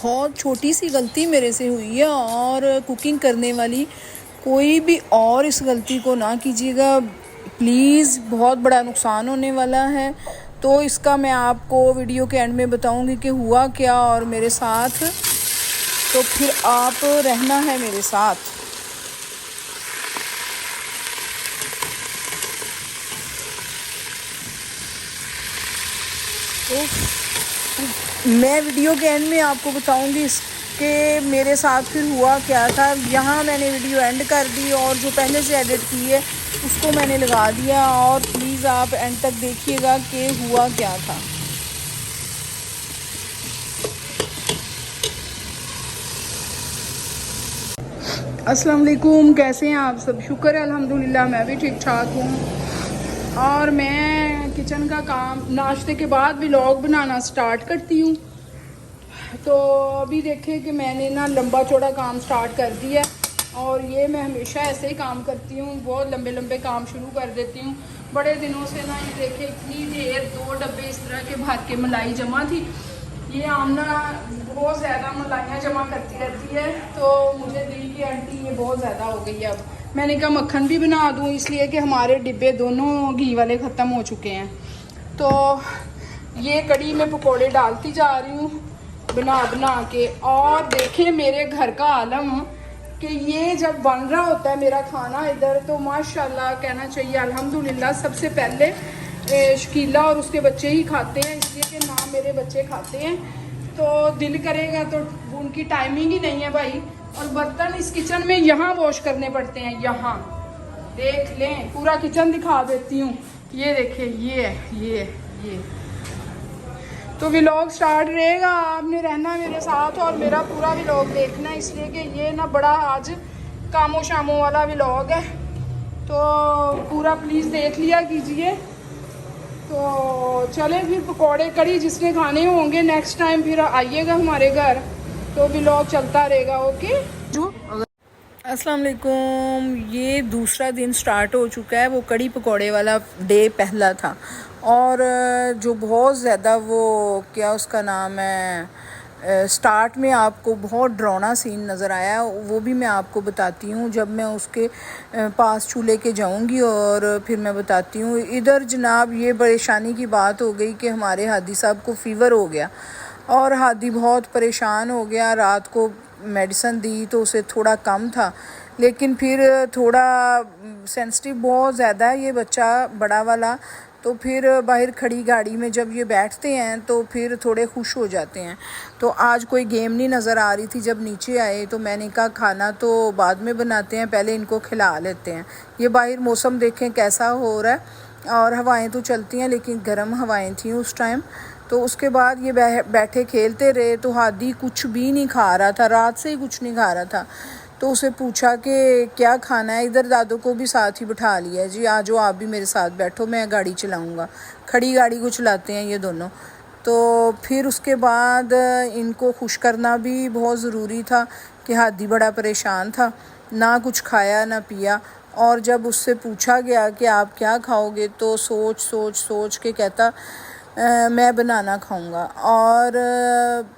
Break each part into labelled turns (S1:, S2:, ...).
S1: بہت چھوٹی سی غلطی میرے سے ہوئی ہے، اور کوکنگ کرنے والی کوئی بھی اور اس غلطی کو نہ کیجیے گا پلیز، بہت بڑا نقصان ہونے والا ہے۔ تو اس کا میں آپ کو ویڈیو کے اینڈ میں بتاؤں گی کہ ہوا کیا اور میرے ساتھ، تو پھر آپ رہنا ہے میرے ساتھ۔ تو میں ویڈیو کے اینڈ میں آپ کو بتاؤں گی کہ میرے ساتھ پھر ہوا کیا تھا۔ یہاں میں نے ویڈیو اینڈ کر دی اور جو پہلے سے ایڈٹ کی ہے اس کو میں نے لگا دیا، اور پلیز آپ اینڈ تک دیکھیے گا کہ ہوا کیا تھا۔ السلام علیکم، کیسے ہیں آپ سب؟ شکر ہے الحمدللہ میں بھی ٹھیک ٹھاک ہوں۔ اور میں کچن کا کام ناشتے کے بعد ولاگ بنانا سٹارٹ کرتی ہوں۔ تو ابھی دیکھیں کہ میں نے لمبا چوڑا کام سٹارٹ کر دیا ہے، اور یہ میں ہمیشہ ایسے ہی کام کرتی ہوں، بہت لمبے لمبے کام شروع کر دیتی ہوں۔ بڑے دنوں سے یہ دیکھیں اتنی دیر 2 ڈبے اس طرح کے بھر کے ملائی جمع تھی۔ یہ آمنہ بہت زیادہ ملائیاں جمع کرتی رہتی ہے، تو مجھے دل کی آنٹی یہ بہت زیادہ ہو گئی ہے۔ اب میں نے کہا مکھن بھی بنا دوں، اس لیے کہ ہمارے ڈبے دونوں گھی والے ختم ہو چکے ہیں۔ تو یہ کڑی میں پکوڑے ڈالتی جا رہی ہوں بنا کے، اور دیکھیں میرے گھر کا عالم کہ یہ جب بن رہا ہوتا ہے میرا کھانا ادھر، تو ماشاءاللہ کہنا چاہیے الحمدللہ سب سے پہلے شکیلا اور اس کے بچے ہی کھاتے ہیں، اس لیے کہ نہ میرے بچے کھاتے ہیں، تو دل کرے گا تو ان کی ٹائمنگ ہی نہیں ہے بھائی۔ اور برتن اس کچن میں یہاں واش کرنے پڑتے ہیں، یہاں دیکھ لیں، پورا کچن دکھا دیتی ہوں۔ یہ دیکھیں، یہ تو ولاگ سٹارٹ رہے گا، آپ نے رہنا میرے ساتھ اور میرا پورا ولاگ دیکھنا، اس لیے کہ یہ بڑا آج کاموں شاموں والا ولاگ ہے، تو پورا پلیز دیکھ لیا کیجئے۔ تو چلیں پھر پکوڑے کڑی جس نے کھانے ہوں گے نیکسٹ ٹائم پھر آئیے گا ہمارے گھر، تو ولاگ چلتا رہے گا، اوکے۔ السلام علیکم، یہ دوسرا دن سٹارٹ ہو چکا ہے، وہ کڑی پکوڑے والا ڈے پہلا تھا، اور جو بہت زیادہ وہ کیا اس کا نام ہے، سٹارٹ میں آپ کو بہت ڈراؤنا سین نظر آیا، وہ بھی میں آپ کو بتاتی ہوں جب میں اس کے پاس چولہے کے جاؤں گی، اور پھر میں بتاتی ہوں۔ ادھر جناب یہ پریشانی کی بات ہو گئی کہ ہمارے ہادی صاحب کو فیور ہو گیا، اور ہادی بہت پریشان ہو گیا، رات کو میڈیسن دی تو اسے تھوڑا کم تھا، لیکن پھر تھوڑا سینسٹیو بہت زیادہ ہے یہ بچہ بڑا والا، تو پھر باہر کھڑی گاڑی میں جب یہ بیٹھتے ہیں تو پھر تھوڑے خوش ہو جاتے ہیں۔ تو آج کوئی گیم نہیں نظر آ رہی تھی، جب نیچے آئے تو میں نے کہا کھانا تو بعد میں بناتے ہیں، پہلے ان کو کھلا لیتے ہیں۔ یہ باہر موسم دیکھیں کیسا ہو رہا ہے، اور ہوائیں تو چلتی ہیں لیکن گرم ہوائیں تھیں اس ٹائم۔ تو اس کے بعد یہ بیٹھے کھیلتے رہے، تو ہادی کچھ بھی نہیں کھا رہا تھا، رات سے ہی کچھ نہیں کھا رہا تھا۔ تو اسے پوچھا کہ کیا کھانا ہے، ادھر دادو کو بھی ساتھ ہی بٹھا لیا، جی آجو آپ بھی میرے ساتھ بیٹھو، میں گاڑی چلاؤں گا۔ کھڑی گاڑی کو چلاتے ہیں یہ دونوں۔ تو پھر اس کے بعد ان کو خوش کرنا بھی بہت ضروری تھا کہ ہادی بڑا پریشان تھا، نہ کچھ کھایا نہ پیا، اور جب اس سے پوچھا گیا کہ آپ کیا کھاؤ گے تو سوچ کے کہتا میں بنانا کھاؤں گا، اور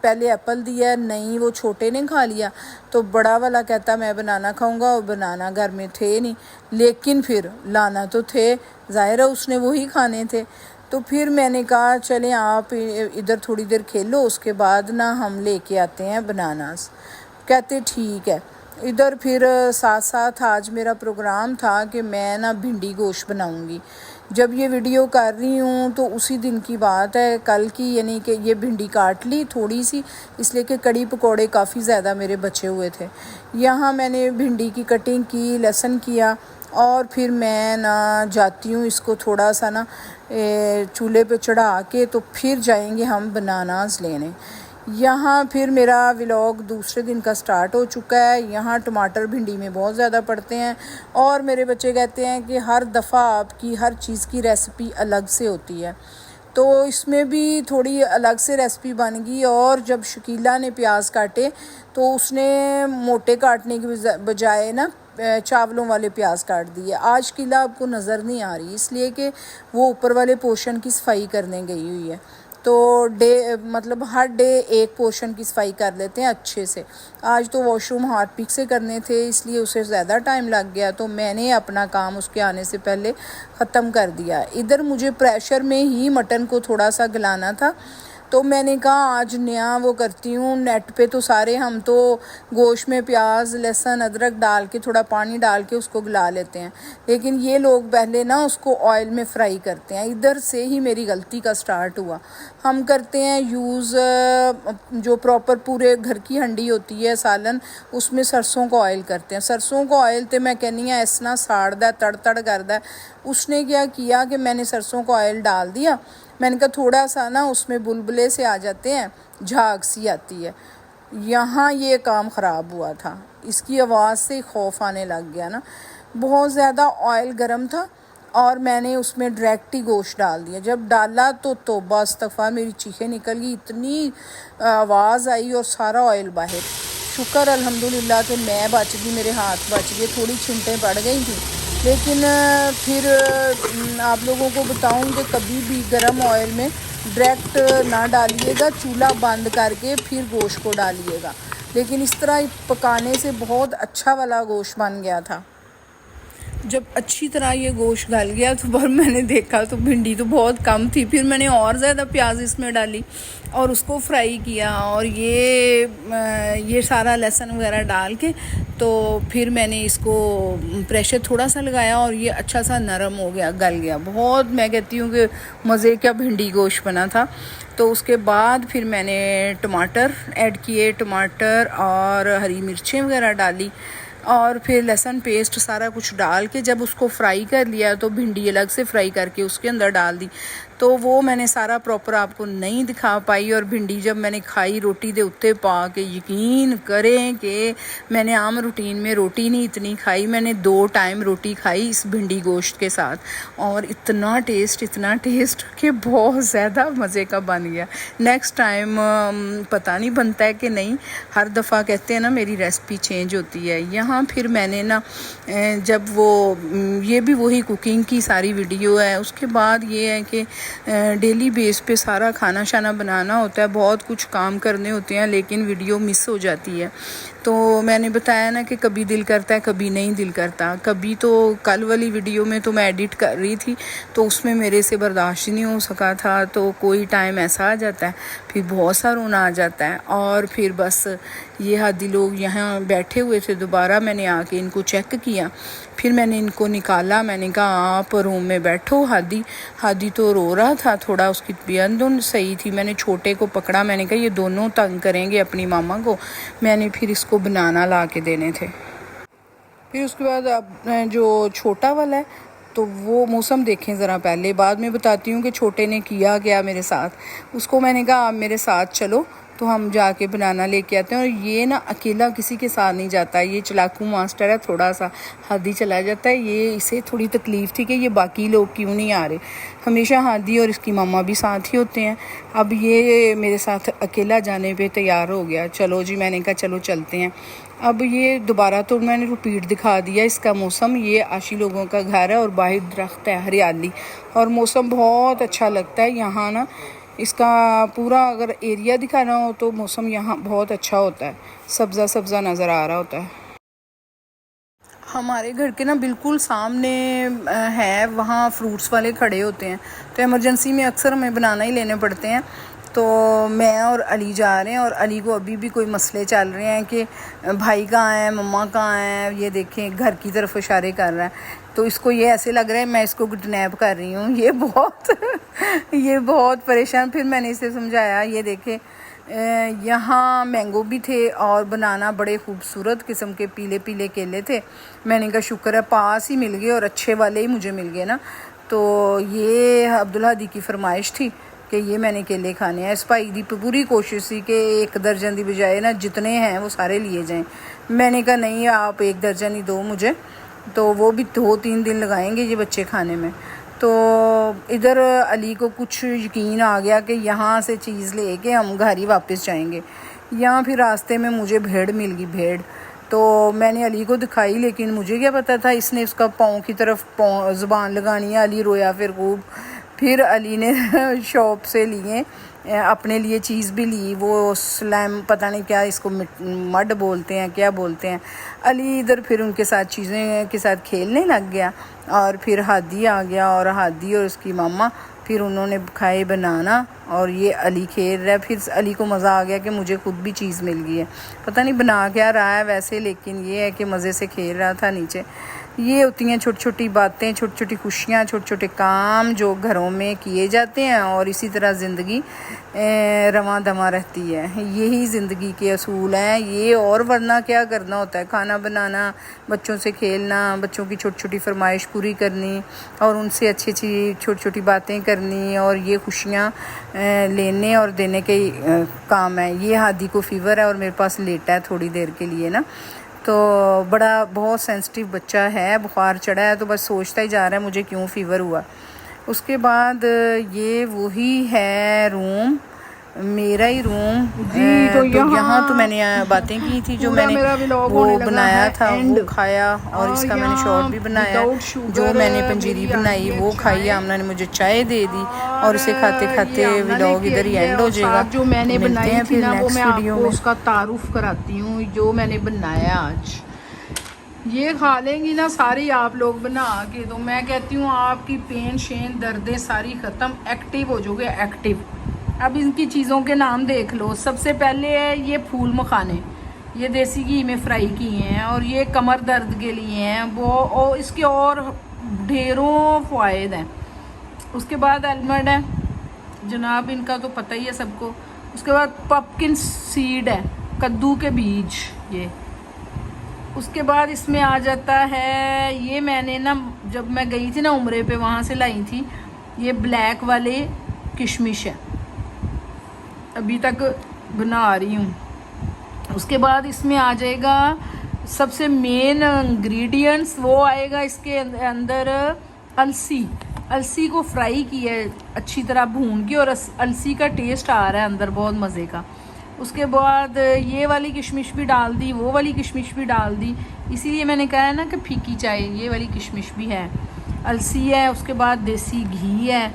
S1: پہلے ایپل دیا، نہیں وہ چھوٹے نے کھا لیا، تو بڑا والا کہتا میں بنانا کھاؤں گا، اور بنانا گھر میں تھے نہیں، لیکن پھر لانا تو تھے، ظاہر ہے اس نے وہی کھانے تھے۔ تو پھر میں نے کہا چلیں آپ ادھر تھوڑی دیر کھیلو، اس کے بعد ہم لے کے آتے ہیں بناناز۔ کہتے ٹھیک ہے۔ ادھر پھر ساتھ آج میرا پروگرام تھا کہ میں بھنڈی گوشت بناؤں گی۔ جب یہ ویڈیو کر رہی ہوں تو اسی دن کی بات ہے، کل کی، یعنی کہ یہ بھنڈی کاٹ لی تھوڑی سی، اس لیے کہ کڑی پکوڑے کافی زیادہ میرے بچے ہوئے تھے۔ یہاں میں نے بھنڈی کی کٹنگ کی، لہسن کیا، اور پھر میں جاتی ہوں اس کو تھوڑا سا چولہے پہ چڑھا کے، تو پھر جائیں گے ہم بناناز لینے۔ یہاں پھر میرا ولاگ دوسرے دن کا سٹارٹ ہو چکا ہے۔ یہاں ٹماٹر بھنڈی میں بہت زیادہ پڑتے ہیں، اور میرے بچے کہتے ہیں کہ ہر دفعہ آپ کی ہر چیز کی ریسپی الگ سے ہوتی ہے، تو اس میں بھی تھوڑی الگ سے ریسپی بن گئی۔ اور جب شکیلا نے پیاز کاٹے تو اس نے موٹے کاٹنے کی بجائے چاولوں والے پیاز کاٹ دیے۔ آج شکیلا آپ کو نظر نہیں آ رہی، اس لیے کہ وہ اوپر والے پورشن کی صفائی کرنے گئی ہوئی ہے۔
S2: تو مطلب ہر ڈے ایک پورشن کی صفائی کر لیتے ہیں اچھے سے. آج تو واش روم ہارٹ پک سے کرنے تھے اس لیے اسے زیادہ ٹائم لگ گیا, تو میں نے اپنا کام اس کے آنے سے پہلے ختم کر دیا. ادھر مجھے پریشر میں ہی مٹن کو تھوڑا سا گلانا تھا, تو میں نے کہا آج نیا وہ کرتی ہوں. نیٹ پہ تو سارے ہم تو گوشت میں پیاز لہسن ادرک ڈال کے تھوڑا پانی ڈال کے اس کو گلا لیتے ہیں, لیکن یہ لوگ پہلے نا اس کو آئل میں فرائی کرتے ہیں. ادھر سے ہی میری غلطی کا سٹارٹ ہوا. ہم کرتے ہیں یوز جو پراپر پورے گھر کی ہنڈی ہوتی ہے سالن, اس میں سرسوں کو آئل کرتے ہیں. سرسوں کو آئل تے میں کہنی ہوں اس طرح ساڑ دا تڑ تڑ کردا ہے. اس نے کیا کہ میں نے سرسوں کو آئل ڈال دیا. میں نے کہا تھوڑا سا نا اس میں بلبلے سے آ جاتے ہیں, جھاگ سی آتی ہے. یہاں یہ کام خراب ہوا تھا, اس کی آواز سے خوف آنے لگ گیا نا. بہت زیادہ آئل گرم تھا اور میں نے اس میں ڈائریکٹ ہی گوشت ڈال دیا. جب ڈالا تو توبہ استغفار میری چیخیں نکل گئی, اتنی آواز آئی اور سارا آئل باہر. شکر الحمدللہ کہ میں بچ گئی, میرے ہاتھ بچ گئے, تھوڑی چھنٹیں پڑ گئی تھیں. لیکن پھر آپ لوگوں کو بتاؤں کہ کبھی بھی گرم آئل میں ڈائریکٹ نہ ڈالیے گا, چولہا بند کر کے پھر گوشت کو ڈالیے گا. لیکن اس طرح پکانے سے بہت اچھا والا گوشت بن گیا تھا. جب اچھی طرح یہ گوشت گل گیا تو پر میں نے دیکھا تو بھنڈی تو بہت کم تھی. پھر میں نے اور زیادہ پیاز اس میں ڈالی اور اس کو فرائی کیا, اور یہ سارا لہسن وغیرہ ڈال کے تو پھر میں نے اس کو پریشر تھوڑا سا لگایا اور یہ اچھا سا نرم ہو گیا, گل گیا. بہت میں کہتی ہوں کہ مزے کا بھنڈی گوشت بنا تھا. تو اس کے بعد پھر میں نے ٹماٹر ایڈ کیے, ٹماٹر اور ہری مرچیں وغیرہ ڈالی, اور پھر لہسن پیسٹ سارا کچھ ڈال کے جب اس کو فرائی کر لیا تو بھنڈی الگ سے فرائی کر کے اس کے اندر ڈال دی. تو وہ میں نے سارا پراپر آپ کو نہیں دکھا پائی. اور بھنڈی جب میں نے کھائی روٹی دے اتے پا کے, یقین کریں کہ میں نے عام روٹین میں روٹی نہیں اتنی کھائی, میں نے 2 ٹائم روٹی کھائی اس بھنڈی گوشت کے ساتھ, اور اتنا ٹیسٹ کہ بہت زیادہ مزے کا بن گیا. نیکسٹ ٹائم پتہ نہیں بنتا ہے کہ نہیں, ہر دفعہ کہتے ہیں نا میری ریسپی چینج ہوتی ہے. یہاں پھر میں نے نا جب یہ بھی وہی کوکنگ کی ساری ویڈیو ہے. اس کے بعد یہ ہے کہ ڈیلی بیس پہ سارا کھانا شانا بنانا ہوتا ہے, بہت کچھ کام کرنے ہوتے ہیں, لیکن ویڈیو مس ہو جاتی ہے. تو میں نے بتایا نا کہ کبھی دل کرتا ہے کبھی نہیں دل کرتا. کبھی تو کل والی ویڈیو میں تو میں ایڈٹ کر رہی تھی تو اس میں میرے سے برداشت نہیں ہو سکا تھا, تو کوئی ٹائم ایسا آ جاتا ہے پھر بہت سا رونا آ جاتا ہے. اور پھر بس یہ ہادی لوگ یہاں بیٹھے ہوئے تھے, دوبارہ میں نے آ کے ان کو چیک کیا, پھر میں نے ان کو نکالا. میں نے کہا آپ روم میں بیٹھو. ہادی تو رو رہا تھا تھوڑا, اس کی طبیعت صحیح تھی. میں نے چھوٹے کو پکڑا, میں نے کہا یہ دونوں تنگ کریں گے اپنی ماما کو. میں نے پھر اس کو بنانا لا کے دینے تھے. پھر اس کے بعد اب جو چھوٹا والا ہے تو وہ موسم دیکھیں ذرا پہلے, بعد میں بتاتی ہوں کہ چھوٹے نے کیا گیا میرے ساتھ. اس کو میں نے کہا آپ میرے ساتھ چلو تو ہم جا کے بنانا لے کے آتے ہیں. اور یہ نا اکیلا کسی کے ساتھ نہیں جاتا, یہ چلاکو ماسٹر ہے. تھوڑا سا ہادی چلا جاتا ہے, یہ اسے تھوڑی تکلیف تھی کہ یہ باقی لوگ کیوں نہیں آ رہے. ہمیشہ ہادی اور اس کی ماما بھی ساتھ ہی ہوتے ہیں. اب یہ میرے ساتھ اکیلا جانے پہ تیار ہو گیا. چلو جی, میں نے کہا چلو چلتے ہیں. اب یہ دوبارہ تو میں نے ریپیٹ دکھا دیا اس کا موسم. یہ عاشی لوگوں کا گھر ہے اور باہر درخت ہے, ہریالی, اور موسم بہت اچھا لگتا ہے یہاں نا. اس کا پورا اگر ایریا دکھانا ہو تو موسم یہاں بہت اچھا ہوتا ہے, سبزہ نظر آ رہا ہوتا ہے. ہمارے گھر کے نا بالکل سامنے ہے, وہاں فروٹس والے کھڑے ہوتے ہیں, تو ایمرجنسی میں اکثر ہمیں بنانا ہی لینے پڑتے ہیں. تو میں اور علی جا رہے ہیں, اور علی کو ابھی بھی کوئی مسئلے چل رہے ہیں کہ بھائی کہاں ہیں, مما کہاں ہیں. یہ دیکھیں گھر کی طرف اشارے کر رہا ہے, تو اس کو یہ ایسے لگ رہا ہے میں اس کو کڈنیپ کر رہی ہوں. یہ بہت پریشان. پھر میں نے اسے سمجھایا, یہ دیکھیں یہاں مینگو بھی تھے اور بنانا بڑے خوبصورت قسم کے پیلے پیلے کیلے تھے. میں نے کہا شکر ہے پاس ہی مل گئے, اور اچھے والے ہی مجھے مل گئے نا. تو یہ عبدالہادی کی فرمائش تھی کہ یہ میں نے کیلے کھانے ہیں. اس بھائی دی پوری کوشش تھی کہ 1 درجن دی بجائے نا جتنے ہیں وہ سارے لیے جائیں. میں نے کہا نہیں, آپ 1 درجن ہی دو مجھے, تو وہ بھی 2-3 دن لگائیں گے یہ بچے کھانے میں. تو ادھر علی کو کچھ یقین آ گیا کہ یہاں سے چیز لے کے ہم گھر ہی واپس جائیں گے. یہاں پھر راستے میں مجھے بھیڑ مل گئی, بھیڑ. تو میں نے علی کو دکھائی, لیکن مجھے کیا پتا تھا اس نے اس کا پاؤں کی طرف زبان لگانی ہے. علی رویا پھر خوب. پھر علی نے شاپ سے لیے اپنے لیے چیز بھی لی، وہ سلیم پتہ نہیں کیا اس کو مڈ بولتے ہیں کیا بولتے ہیں. علی ادھر پھر ان کے ساتھ چیزیں کے ساتھ کھیلنے لگ گیا، اور پھر ہادی آ گیا، اور ہادی اور اس کی ماما پھر انہوں نے کھائے بنانا، اور یہ علی کھیل رہا ہے. پھر علی کو مزہ آ گیا کہ مجھے خود بھی چیز مل گئی ہے. پتہ نہیں بنا کیا رہا ہے ویسے، لیکن یہ ہے کہ مزے سے کھیل رہا تھا نیچے. یہ ہوتی ہیں چھوٹی چھوٹی باتیں، چھوٹی چھوٹی خوشیاں، چھوٹے چھوٹے کام جو گھروں میں کیے جاتے ہیں، اور اسی طرح زندگی رواں دواں رہتی ہے. یہی زندگی کے اصول ہیں یہ، اور ورنہ کیا کرنا ہوتا ہے؟ کھانا بنانا، بچوں سے کھیلنا، بچوں کی چھوٹی چھوٹی فرمائش پوری کرنی، اور ان سے اچھی اچھی چھوٹی چھوٹی باتیں کرنی، اور یہ خوشیاں لینے اور دینے کے کام ہے. یہ ہادی کو فیور ہے اور میرے پاس لیٹا ہے تھوڑی دیر کے لیے نا، تو بہت سینسٹیو بچہ ہے، بخار چڑھا ہے تو بس سوچتا ہی جا رہا ہے مجھے کیوں فیور ہوا. اس کے بعد یہ وہی ہے روم، میرا ہی روم. تو یہاں تو میں نے باتیں کی تھی جو میں نے وہ بنایا تھا وہ کھایا، اور اس کا میں نے شارٹ بھی بنایا. جو میں نے پنجیری بنائی وہ کھائی، آمنہ نے مجھے چائے دے دی، اور اسے کھاتے کھاتے ولاگ ادھر ہی اینڈ ہو جائے گا.
S1: جو میں نے
S2: ملتے
S1: بنائی
S2: ہیں
S1: تھی
S2: پھر
S1: نا، وہ
S2: نیکسٹ
S1: میں آپ
S2: ویڈیو
S1: کو
S2: میں.
S1: اس کا تعارف کراتی ہوں جو میں نے بنایا آج. یہ کھا لیں گی نا ساری آپ لوگ بنا کے، تو میں کہتی ہوں آپ کی پین شین دردیں ساری ختم، ایکٹیو ہو جو گے ایکٹیو. اب ان کی چیزوں کے نام دیکھ لو. سب سے پہلے ہے یہ پھول مکھانے، یہ دیسی گھی میں فرائی کیے ہیں، اور یہ کمر درد کے لیے ہیں وہ اس کے اور ڈھیروں فوائد ہیں. اس کے بعد المنڈ ہے جناب، ان کا تو پتہ ہی ہے سب کو. اس کے بعد پمپکن سیڈ ہے، کدو کے بیج. یہ اس کے بعد اس میں آ جاتا ہے، یہ میں نے نا جب میں گئی تھی نا عمرے پہ وہاں سے لائی تھی، یہ بلیک والے کشمش ہے، ابھی تک بنا رہی ہوں. اس کے بعد اس میں آ جائے گا سب سے مین انگریڈینٹس، وہ آئے گا اس کے اندر السی. السی کو فرائی کیا ہے اچھی طرح بھون کے، اور السی کا ٹیسٹ آ رہا ہے اندر بہت مزے کا. اس کے بعد یہ والی کشمش بھی ڈال دی، وہ والی کشمش بھی ڈال دی، اسی لیے میں نے کہا ہے نا کہ پھیکی چائے. یہ والی کشمش بھی ہے، السی ہے. اس کے بعد دیسی گھی ہے.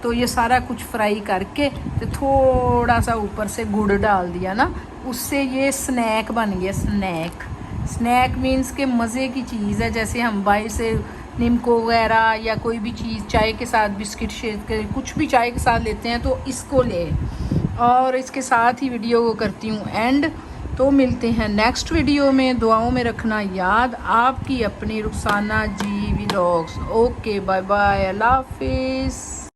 S1: تو یہ سارا کچھ فرائی کر کے تو تھوڑا سا اوپر سے گڑ ڈال دیا نا، اس سے یہ سنیک بن گیا. سنیک مینس کہ مزے کی چیز ہے. جیسے ہم باہر سے نمکو وغیرہ یا کوئی بھی چیز چائے کے ساتھ بسکٹ شیک کچھ بھی چائے کے ساتھ لیتے ہیں، تو اس کو لے. اور اس کے ساتھ ہی ویڈیو کو کرتی ہوں اینڈ. تو ملتے ہیں نیکسٹ ویڈیو میں. دعاؤں میں رکھنا یاد. آپ کی اپنی رخسانہ جی ولاگس. اوکے بائے بائے، اللہ حافظ.